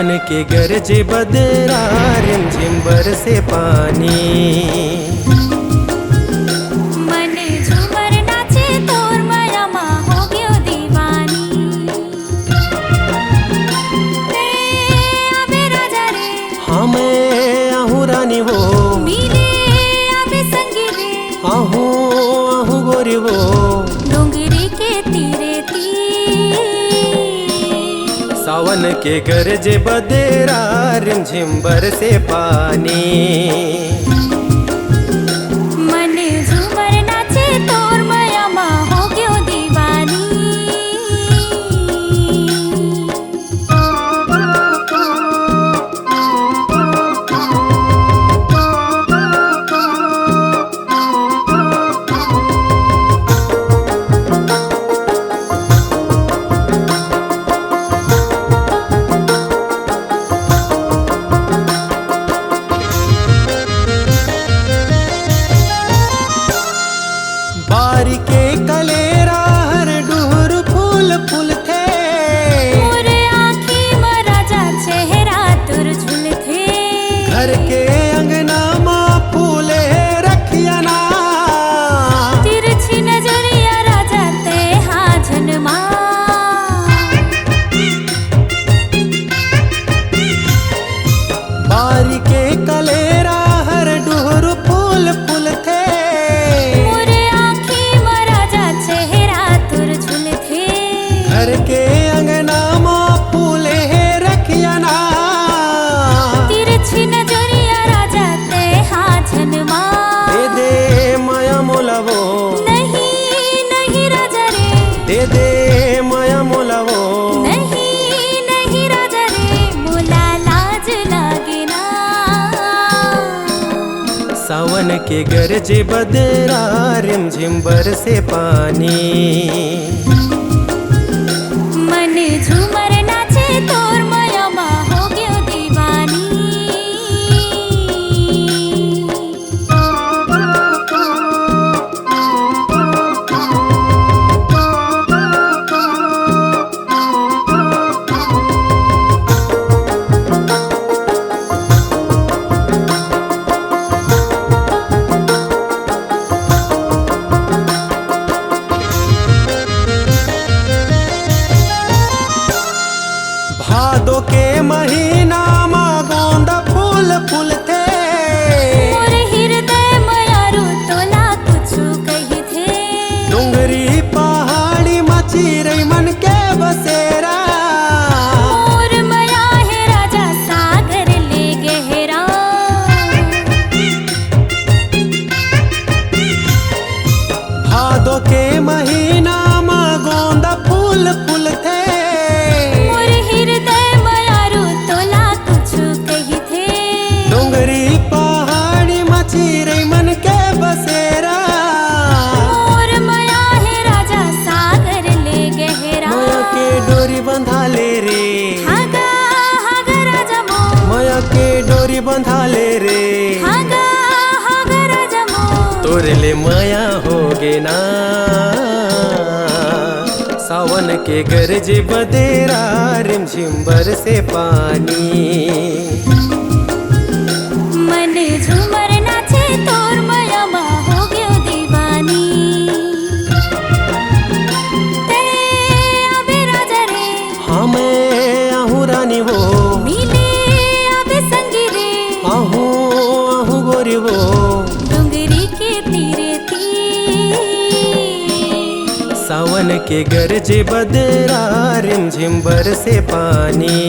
सावन के गरजे बदरा रिमझिम बरसे पानी। मन झूमर नाचे तोर माया माँ हो गयो दीवानी। रे आबे राजा रे हाँ मैं आहूँ रानी वो मिले आबे संगी रे आहूँ आहूँ गोरी वो डोंगरी के तीरे तीर। सावन के गरजे बदरा रिमझिम बरसे पानी। मन झूमर नाचे तोर माया माँ हो गयो दीवानी। बारी के कलेरा हर डूर फूल फूल थे। मोरे आँखी में राजा चेहरा तुर झुल थे। घर के अंगना माँ फूले रखिया ना। तिरछी नजरिया राजा ते हाँ जन्मा। बारी के कलेरा हर डूर फूल फूल थे। मोरे आँखी में राजा चेहरा तुर झुल थे। घर के अंगना माँ फूले रखिया ना। तिरछी नजरिया राजा ते हाँ जन्मा। दे दे माया मोला वो नहीं नहीं राजा रे दे दे माया मोला वो नहीं नहीं राजा रे मोला लाज लागे ना। सावन के गरजे बदरा रिमझिम बरसे पानी। मन झूमर नाचे तोर माया माँ हो गयो दीवानी। भादो के महीना माँ गोंदा फूल फूल थे। मोर हृदय मयारू तोला कुछु कही थे। डूंगरी पहाड़ी मची रही मन के बसेरा। मोर मया है राजा सागर ले गहरा। भादो के महीना माँ गोंदा फूल फूल थे। मोर हृदय मयारू तोला कुछु कही थे। डूंगरी पहाड़ी मची रही मन के बसेरा। मोर मया है राजा सागर ले गहरा। माया के डोरी बंधा ले रे हागा हागा राजा मो माया के डोरी बंधा ले रे। हागा हागा राजा मो तोरे ले माया होगे ना। सावन के गरजे बदेरा रिमझिम बरसे पानी। मन झूमर नाचे तोर माया माँ हो गयो दीवानी। ते आबे राजा रे हाँ मैं आहूँ रानी वो मिले आबे संगी रे आहूँ आहूँ गोरी वो डोंगरी के तीरे तीर। सावन के गरजे बदरा रिमझिम बरसे पानी।